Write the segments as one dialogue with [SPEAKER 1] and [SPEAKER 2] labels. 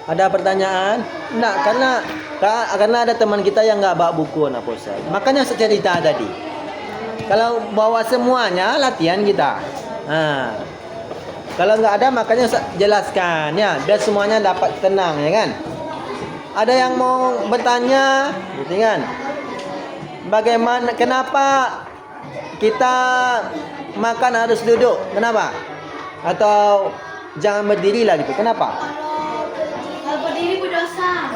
[SPEAKER 1] Ada pertanyaan? Enggak, karena ada teman kita yang nggak bawa buku, Pak Ustaz. Makanya saya cerita tadi. Kalau bawa semuanya latihan kita. Nah, kalau nggak ada makanya saya jelaskan ya, biar semuanya dapat tenang ya kan. Ada yang mau bertanya, gitu kan? Bagaimana? Kenapa kita makan harus duduk? Kenapa? Atau jangan berdiri lah gitu? Kenapa?
[SPEAKER 2] Kalau berdiri berdosa.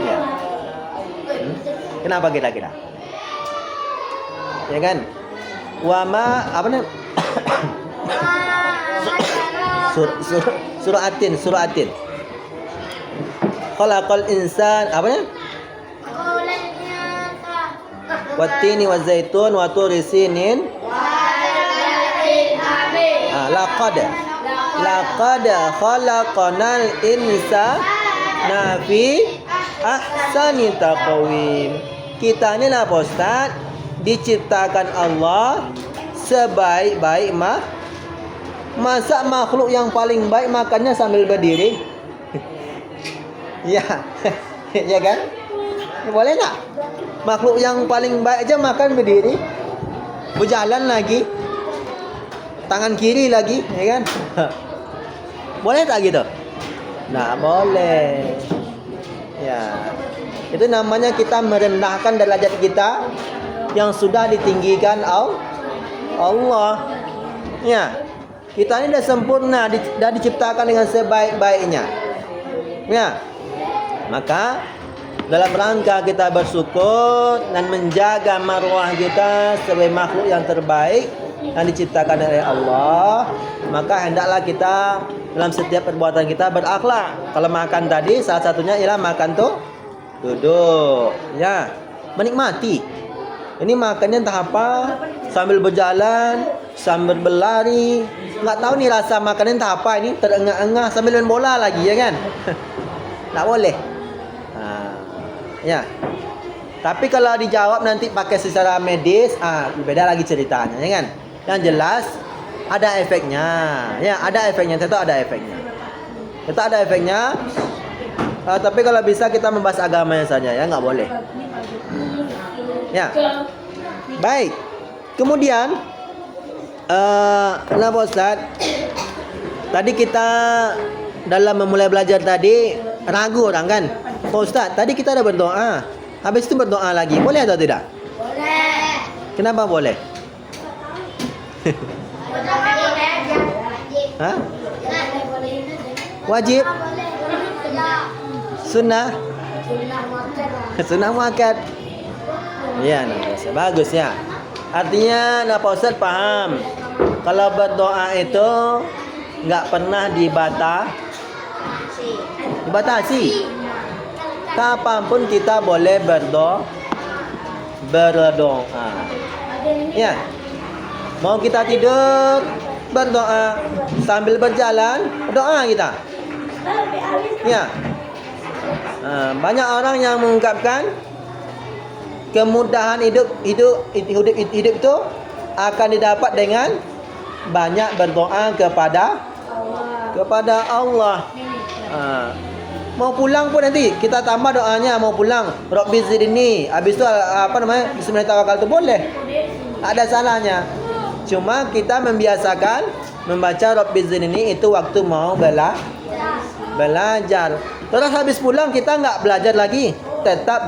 [SPEAKER 1] Ya. Kenapa kira-kira? Ya kan? Wama apa nih? Surah Atin. Khalaqal insan apa nih? Wattini wazaitun wa turi sinin. Laqad khalaqnal insana fi ahsani taqwim. Kita ni lah Pak Ustaz, diciptakan Allah sebaik-baik masa makhluk yang paling baik makannya sambil berdiri? Ya. Ya kan? Boleh tak? Makhluk yang paling baik aja makan berdiri. Berjalan lagi. Tangan kiri lagi, ya kan? Boleh tak gitu? Nah, boleh. Ya. Itu namanya kita merendahkan derajat kita yang sudah ditinggikan Allah. Ya. Kita ini dah sempurna, dah diciptakan dengan sebaik-baiknya. Ya. Maka dalam rangka kita bersyukur dan menjaga marwah kita sebagai makhluk yang terbaik yang diciptakan oleh Allah, maka hendaklah kita dalam setiap perbuatan kita berakhlak. Kalau makan tadi salah satunya ialah makan tuh duduk, ya, menikmati. Ini makannya entah apa, sambil berjalan, sambil berlari, nggak tahu nih rasa makannya entah apa ini, terengah-engah sambil main bola lagi, ya kan? Tak boleh. Ya. Tapi kalau dijawab nanti pakai secara medis, beda lagi ceritanya, ya kan? Yang jelas ada efeknya. Ya, ada efeknya, tetap ada efeknya. Tetap ada efeknya. Tapi kalau bisa kita membahas agamanya saja, ya, nggak boleh. Ya. Baik. Kemudian Pak Ustaz, tadi kita dalam memulai belajar tadi ragu orang kan? Pak Ustaz, tadi kita ada berdoa. Habis itu berdoa lagi. Boleh atau tidak?
[SPEAKER 2] Boleh.
[SPEAKER 1] Kenapa boleh? Hah? Wajib? Sunnah? Sunnah muakkad. Ya, bagus ya. Artinya Pak Ustaz paham. Kalau berdoa itu nggak pernah dibatasi. Kapanpun kita boleh berdoa. Ya. Mau kita tidur, berdoa. Sambil berjalan, doa kita. Ya. Banyak orang yang mengungkapkan kemudahan hidup itu akan didapat dengan banyak berdoa kepada Allah. Mau pulang pun nanti kita tambah doanya mau pulang. Rabbi zidni. Habis itu bismillah tawakkaltu boleh. Ada salahnya. Cuma kita membiasakan membaca Rabbi zidni itu waktu mau belajar. Terus habis pulang kita enggak belajar lagi, tetap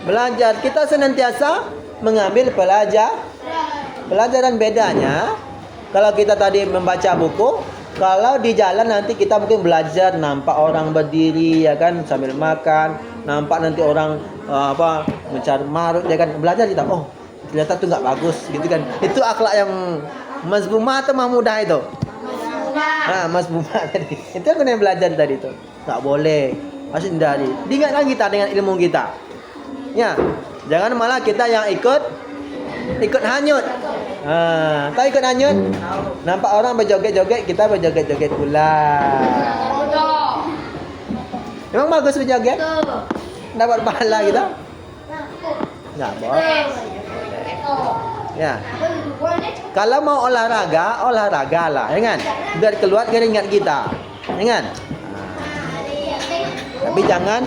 [SPEAKER 1] belajar. Kita senantiasa mengambil pelajaran. Bedanya kalau kita tadi membaca buku, kalau di jalan nanti kita mungkin belajar nampak orang berdiri ya kan sambil makan, nampak nanti orang mencari marut ya kan, belajar kita ternyata itu enggak bagus gitu kan. Itu akhlak yang mazmumah atau mahmudah itu? Mazmumah tadi. Itu yang kena belajar tadi itu. Tak boleh. Masih hindari. Diingatkan kita dengan ilmu kita. Ya. Jangan malah kita yang ikut hanyut. Tahu ikut hanyut? Nampak orang berjoget-joget, kita berjoget-joget pula. Memang bagus berjoget? Dapat pahala kita? Enggak boleh. Ya. Kalau mau olahraga lah, ya kan? Biar keluar keringat kita. Ya kan? Tapi jangan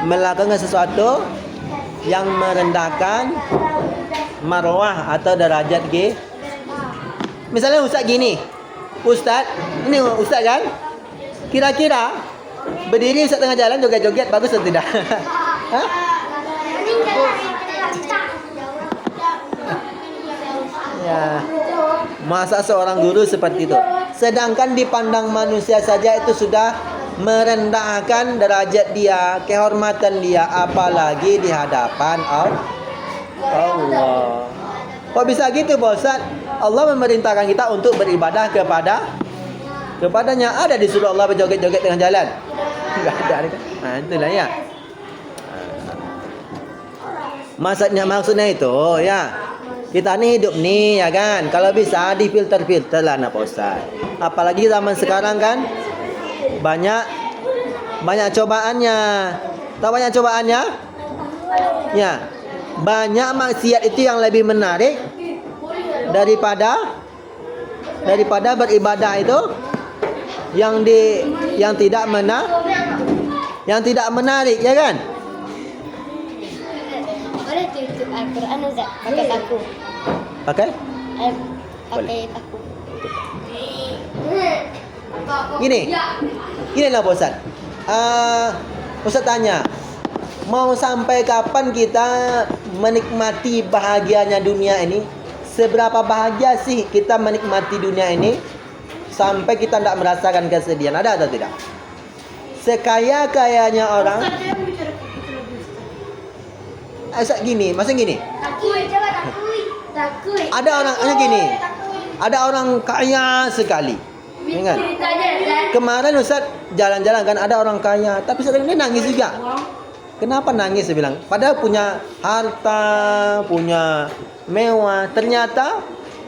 [SPEAKER 1] melakukan sesuatu yang merendahkan marwah atau derajat Misalnya ustaz gini. Ustaz, ini ustaz kan? Kira-kira berdiri ustaz tengah jalan joget-joget bagus atau tidak? Hah? Ya. Masa seorang guru seperti itu? Sedangkan dipandang manusia saja itu sudah merendahkan derajat dia, kehormatan dia, apalagi di hadapan Allah. Kok bisa gitu, Pak Ustaz? Allah memerintahkan kita untuk beribadah kepadanya. Ada di surah Allah berjoget-joget tengah jalan? Enggak ada kan? Nah, itulah ya. Maksudnya itu ya. Kita ni hidup ni ya kan. Kalau bisa difilter-filter lah nak Pak Ustaz. Apalagi zaman sekarang kan banyak cobaannya. Tahu banyak cobaannya? Ya. Banyak maksiat itu yang lebih menarik daripada beribadah itu yang tidak menarik ya kan?
[SPEAKER 2] Boleh tutup Al-Quran Ustaz pakai paku.
[SPEAKER 1] Pakai
[SPEAKER 2] Paku.
[SPEAKER 1] Gini lah Pak Ustaz. Ustaz tanya, mau sampai kapan kita menikmati bahagianya dunia ini? Seberapa bahagia sih kita menikmati dunia ini sampai kita tidak merasakan kesedihan? Ada atau tidak? Sekaya-kayanya orang gini, maksudnya gini.
[SPEAKER 2] Takui.
[SPEAKER 1] Ada orangnya gini. Ada orang kaya sekali. Ingat. Kemarin Ustaz jalan-jalan kan ada orang kaya, tapi sering dia nangis juga. Kenapa nangis saya bilang? Padahal punya harta, punya mewah. Ternyata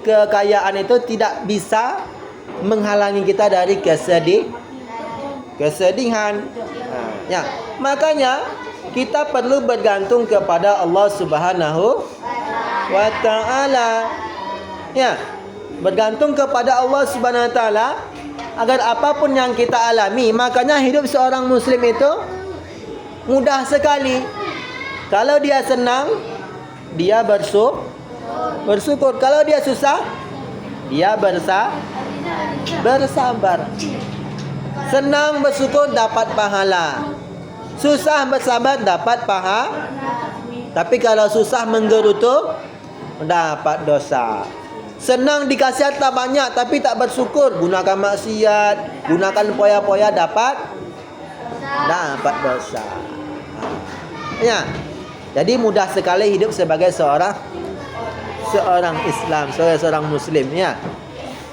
[SPEAKER 1] kekayaan itu tidak bisa menghalangi kita dari kesedihan. Nah, ya, makanya kita perlu bergantung kepada Allah Subhanahu wa taala. Ya, bergantung kepada Allah Subhanahu wa taala agar apapun yang kita alami. Makanya hidup seorang muslim itu mudah sekali. Kalau dia senang, dia bersyukur. Kalau dia susah, dia bersabar. Senang bersyukur dapat pahala. Susah bersabar dapat pahala. Tapi kalau susah menggerutu dapat dosa. Senang dikasih harta banyak tapi tak bersyukur, gunakan maksiat, gunakan poya-poya dapat dosa. Ya. Jadi mudah sekali hidup sebagai seorang Islam, seorang muslim ya.